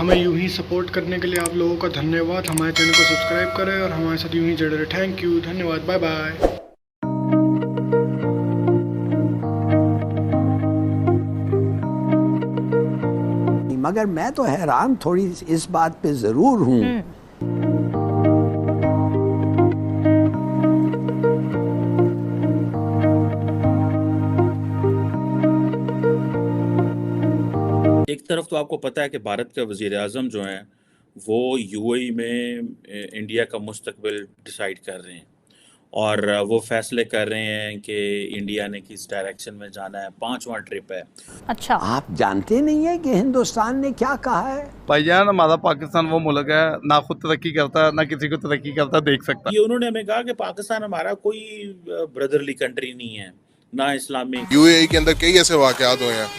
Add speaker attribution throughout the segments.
Speaker 1: हमें यूं ही सपोर्ट करने के लिए आप लोगों का धन्यवाद। हमारे चैनल को सब्सक्राइब करें और हमारे साथ यूं ही जुड़े रहे। थैंक यू, धन्यवाद, बाय बाय।
Speaker 2: मगर मैं तो हैरान थोड़ी इस बात पे जरूर हूं।
Speaker 3: एक तरफ तो आपको पता है कि भारत के वज़ीर आज़म जो हैं वो यूएई में इंडिया का मुस्तकबिल डिसाइड कर रहे हैं और वो फैसले कर रहे हैं कि इंडिया ने किस डायरेक्शन में जाना है। 5वां ट्रिप है।
Speaker 4: अच्छा,
Speaker 2: आप जानते नहीं है कि हिंदुस्तान ने क्या कहा है?
Speaker 5: भाईजान, हमारा पाकिस्तान वो मुल्क है ना खुद तरक्की करता है ना किसी को तरक्की करता देख सकता।
Speaker 3: ये उन्होंने हमें कहा कि पाकिस्तान हमारा कोई ब्रदरली कंट्री नहीं है, ना इस्लामिक।
Speaker 6: यूएई के अंदर कई ऐसे वाकयात हुए हैं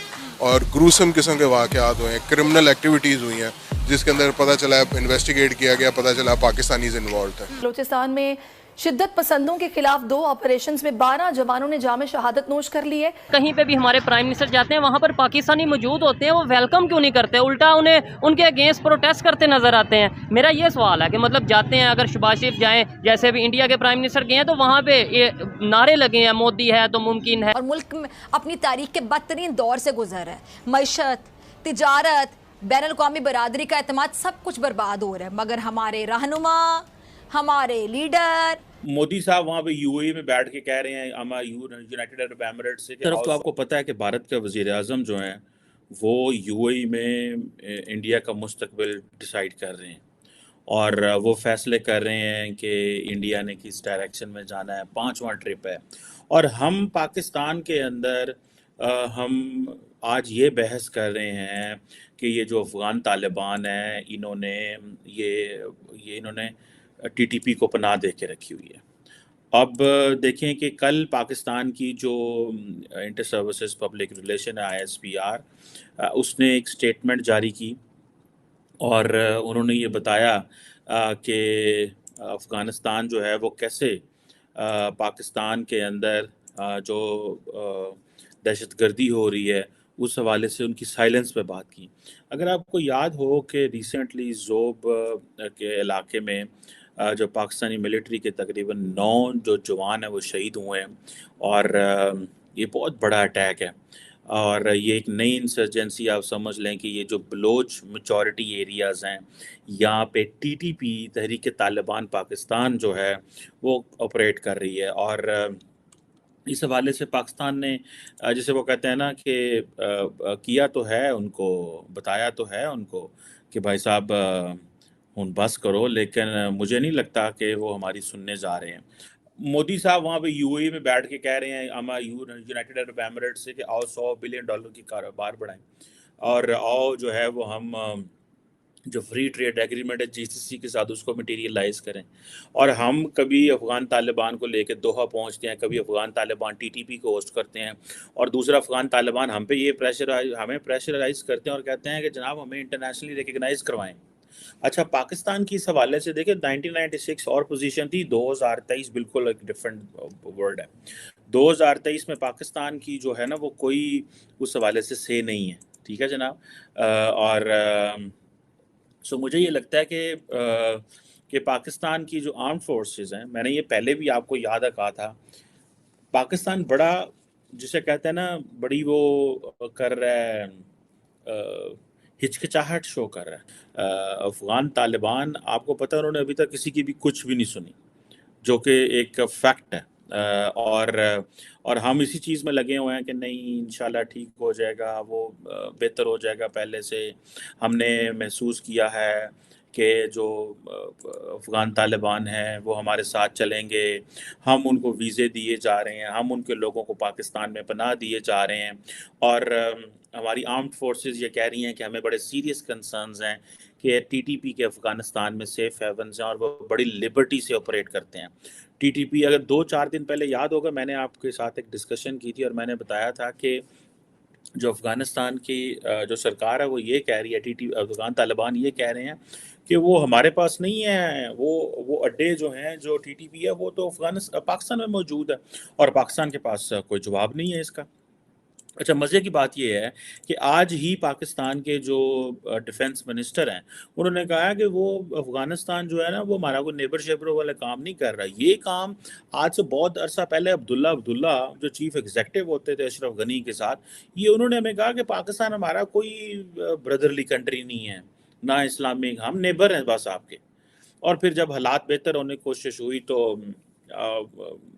Speaker 6: और ग्रूसम किस्म के वाकयात हुए हैं, क्रिमिनल एक्टिविटीज़ हुई हैं जिसके अंदर पता चला, इन्वेस्टिगेट किया गया, पता चला पाकिस्तानीज इन्वॉल्व थे।
Speaker 4: बलूचिस्तान में शिद्दत पसंदों के खिलाफ 2 ऑपरेशंस में 12 जवानों ने जामे शहादत नोश कर ली है।
Speaker 7: कहीं पे भी हमारे प्राइम मिनिस्टर जाते हैं वहाँ पर पाकिस्तानी मौजूद होते हैं, वो वेलकम क्यों नहीं करते, उल्टा उन्हें उनके अगेंस्ट प्रोटेस्ट करते नजर आते हैं। मेरा ये सवाल है कि मतलब जाते हैं, अगर शहबाज शरीफ जाएं, जैसे अभी इंडिया के प्राइम मिनिस्टर गए हैं, तो वहाँ पे ये नारे लगे हैं मोदी है तो मुमकिन है।
Speaker 4: और मुल्क में अपनी तारीख के बदतरीन दौर से गुजर है। मईशत, तिजारत, बैनुल अक़वामी बरादरी का एतमाद सब कुछ बर्बाद हो रहा है, मगर हमारे रहनुमा, हमारे लीडर
Speaker 3: मोदी साहब वहाँ पे यूएई में बैठ के कह रहे हैं यूनाइटेड अरब एमिरेट से। तरफ तो आपको पता है कि भारत के वज़ीर आज़म जो हैं वो यूएई में इंडिया का मुस्तकबिल डिसाइड कर रहे हैं और वो फैसले कर रहे हैं कि इंडिया ने किस डायरेक्शन में जाना है। 5वां ट्रिप है और हम पाकिस्तान के अंदर हम आज ये बहस कर रहे हैं कि ये जो अफ़गान तालिबान हैं इन्होंने टीटीपी को पनाह दे के रखी हुई है। अब देखें कि कल पाकिस्तान की जो इंटर सर्विसेज पब्लिक रिलेशन है ISPR, उसने एक स्टेटमेंट जारी की और उन्होंने ये बताया कि अफ़गानिस्तान जो है वो कैसे पाकिस्तान के अंदर जो दहशतगर्दी हो रही है उस हवाले से उनकी साइलेंस पे बात की। अगर आपको याद हो कि रिसेंटली ज़ोब के इलाके में जो पाकिस्तानी मिलिट्री के तकरीबन 9 जो जवान हैं वो शहीद हुए हैं और ये बहुत बड़ा अटैक है और ये एक नई इंसर्जेंसी आप समझ लें कि ये जो बलोच मेजॉरिटी एरियाज़ हैं यहाँ पे टीटीपी तहरीक तालिबान पाकिस्तान जो है वो ऑपरेट कर रही है और इस हवाले से पाकिस्तान ने जैसे वो कहते हैं ना कि किया तो है उनको, बताया तो है उनको कि भाई साहब हुन बस करो, लेकिन मुझे नहीं लगता कि वो हमारी सुनने जा रहे हैं। मोदी साहब वहाँ पे यूएई में बैठ के कह रहे हैं हम यूनाइटेड अरब एमिरेट से कि आओ $100 बिलियन की कारोबार बढ़ाएं और आओ जो है वो हम जो फ्री ट्रेड एग्रीमेंट है जीसीसी के साथ उसको मटेरियलाइज करें। और हम कभी अफ़गान तालिबान को लेकर दोहा पहुंचते हैं, कभी अफ़गान तालिबान टीटीपी को होस्ट करते हैं और दूसरा अफ़गान तालिबान हमें प्रेशराइज करते हैं और कहते हैं कि जनाब हमें इंटरनेशनली रिकगनाइज करवाएं। अच्छा, पाकिस्तान की इस हवाले से देखिए 1996 और पोजीशन थी, 2023 बिल्कुल एक डिफरेंट वर्ल्ड है। 2023 में पाकिस्तान की जो है ना वो कोई उस हवाले से नहीं है, ठीक है जनाब। और सो मुझे ये लगता है कि पाकिस्तान की जो आर्म फोर्सेस हैं, मैंने ये पहले भी आपको याद कहा था, पाकिस्तान बड़ा जिसे कहते हैं ना बड़ी वो कर रहा है, हिचकिचाहट शो कर रहा है। अफ़गान तालिबान आपको पता है उन्होंने अभी तक किसी की भी कुछ भी नहीं सुनी, जो कि एक फैक्ट है। और हम इसी चीज़ में लगे हुए हैं कि नहीं इंशाल्लाह ठीक हो जाएगा, वो बेहतर हो जाएगा। पहले से हमने महसूस किया है कि जो अफ़गान तालिबान हैं वो हमारे साथ चलेंगे, हम उनको वीज़े दिए जा रहे हैं, हम उनके लोगों को पाकिस्तान में पनाह दिए जा रहे हैं और हमारी आर्म्ड फोर्सेस ये कह रही हैं कि हमें बड़े सीरियस कंसर्न्स हैं कि टीटीपी के अफ़गानिस्तान में सेफ हेवन्स हैं और वो बड़ी लिबर्टी से ऑपरेट करते हैं। टीटीपी अगर 2-4 दिन पहले याद होगा मैंने आपके साथ एक डिस्कशन की थी और मैंने बताया था कि जो अफ़गानिस्तान की जो सरकार है वो ये कह रही है, अफ़गान तालिबान ये कह रहे हैं कि वो हमारे पास नहीं है, वो अड्डे जो हैं जो टीटीपी है वो तो पाकिस्तान में मौजूद है और पाकिस्तान के पास कोई जवाब नहीं है इसका। अच्छा, मज़े की बात ये है कि आज ही पाकिस्तान के जो डिफेंस मिनिस्टर हैं, उन्होंने कहा है कि वो अफ़गानिस्तान जो है ना, वो हमारा कोई नेबर शेबरों वाला काम नहीं कर रहा। ये काम आज से बहुत अरसा पहले अब्दुल्ला जो चीफ़ एग्ज़ीक्युटिव होते थे अशरफ गनी के साथ, ये उन्होंने हमें कहा कि पाकिस्तान हमारा कोई ब्रदरली कंट्री नहीं है, ना इस्लामिक, हम नेबर हैं बस आपके। और फिर जब हालात बेहतर होने की कोशिश हुई तो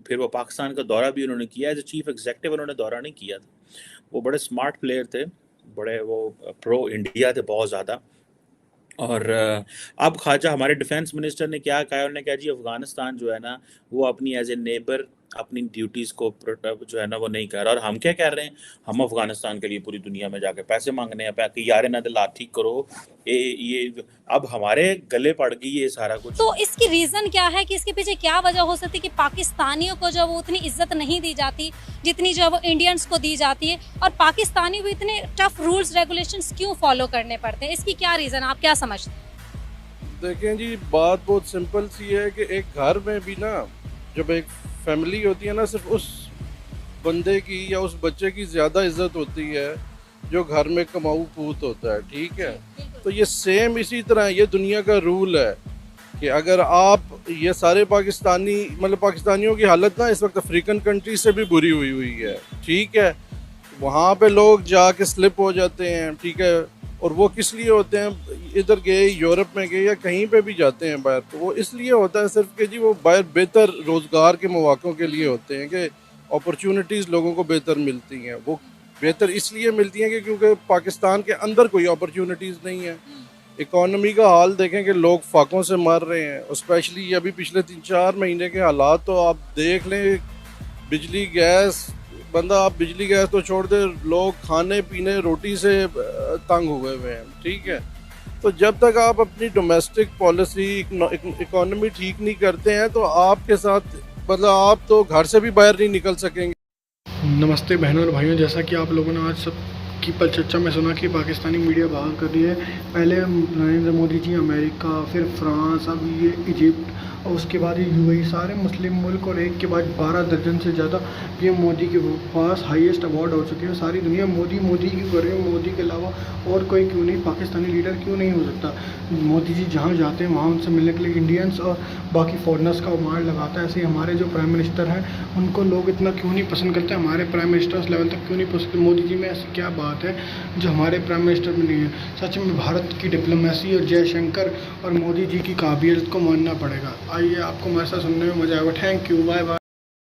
Speaker 3: फिर वो पाकिस्तान का दौरा भी उन्होंने किया। एज ए चीफ एग्जीक्यूटिव उन्होंने दौरा नहीं किया था। वो बड़े स्मार्ट प्लेयर थे, बड़े वो प्रो इंडिया थे बहुत ज़्यादा। और अब ख़ाजा हमारे डिफेंस मिनिस्टर ने क्या कहा, उन्होंने कहा जी अफ़गानिस्तान जो है ना, वो अपनी एज ए नेबर अपनी ड्यूटीज़ को जो है ना वो नहीं कर रहा। और हम क्या कह रहे हैं, हम अफ़गानिस्तान के लिए पूरी दुनिया में जाके पैसे मांगने हैं कि यार ना दिला ठीक करो, ये अब हमारे गले पड़ गई ये सारा कुछ।
Speaker 8: तो इसकी रीज़न क्या है कि इसके पीछे क्या वजह हो सकती है कि पाकिस्तानियों को जो वो उतनी इज्जत नहीं दी जाती जितनी जो वो इंडियंस को दी जाती है, और पाकिस्तानी भी इतने टफ रूल्स रेगुलेशंस क्यों फॉलो करने पड़ते हैं? इसकी क्या रीज़न, आप क्या समझते हैं?
Speaker 9: देखें जी, बात बहुत सिंपल सी है कि एक घर में भी ना, जब एक फैमिली होती है ना, सिर्फ उस बंदे की या उस बच्चे की ज़्यादा इज्जत होती है जो घर में कमाऊ पूत होता है, ठीक है। तो ये सेम इसी तरह ये दुनिया का रूल है कि अगर आप ये सारे पाकिस्तानी, मतलब पाकिस्तानियों की हालत ना इस वक्त अफ्रीकन कंट्री से भी बुरी हुई है, ठीक है। वहाँ पे लोग जाके स्लिप हो जाते हैं, ठीक है, और वो किस लिए होते हैं, इधर गए यूरोप में गए या कहीं पे भी जाते हैं बाहर, तो वो इसलिए होता है सिर्फ कि जी वो बाहर बेहतर रोज़गार के मौक़ों के लिए होते हैं कि अपॉर्चुनिटीज़ लोगों को बेहतर मिलती हैं। वो बेहतर इसलिए मिलती हैं कि क्योंकि पाकिस्तान के अंदर कोई अपॉर्चुनिटीज़ नहीं है। इकॉनमी का हाल देखें कि लोग फाकों से मर रहे हैं, और स्पेशली अभी पिछले 3-4 महीने के हालात तो आप देख लें। बिजली गैस, बंदा आप बिजली गैस तो छोड़ दे, लोग खाने पीने रोटी से तंग हुए हुए हैं, ठीक है। तो जब तक आप अपनी डोमेस्टिक पॉलिसी इकोनॉमी ठीक नहीं करते हैं तो आपके साथ, मतलब आप तो घर से भी बाहर नहीं निकल सकेंगे।
Speaker 1: नमस्ते बहनों और भाइयों, जैसा कि आप लोगों ने आज सब की चर्चा में सुना कि पाकिस्तानी मीडिया बाहर कर रही है। पहले नरेंद्र मोदी जी अमेरिका, फिर फ्रांस, अब ये इजिप्ट, और उसके बाद ये यूएई, सारे मुस्लिम मुल्क, और एक के बाद 12 दर्जन से ज़्यादा पीएम मोदी के पास हाईएस्ट अवार्ड हो चुके हैं। सारी दुनिया मोदी मोदी क्यों कर रही है, मोदी के अलावा और कोई क्यों नहीं, पाकिस्तानी लीडर क्यों नहीं हो सकता। मोदी जी जहाँ जाते हैं वहाँ उनसे मिलने के लिए इंडियंस और बाकी फॉरनर्स का मार लगाता है। ऐसे ही हमारे जो प्राइम मिनिस्टर हैं उनको लोग इतना क्यों नहीं पसंद करते, हमारे प्राइम मिनिस्टर उस लेवल तक क्यों नहीं पसंद। मोदी जी में ऐसी क्या बात है जो हमारे प्राइम मिनिस्टर में नहीं है। सच में भारत की डिप्लोमेसी और जयशंकर और मोदी जी की काबिलियत को मानना पड़ेगा। आइए, आपको हमारे साथ सुनने में मज़ा आएगा। Thank you, bye bye.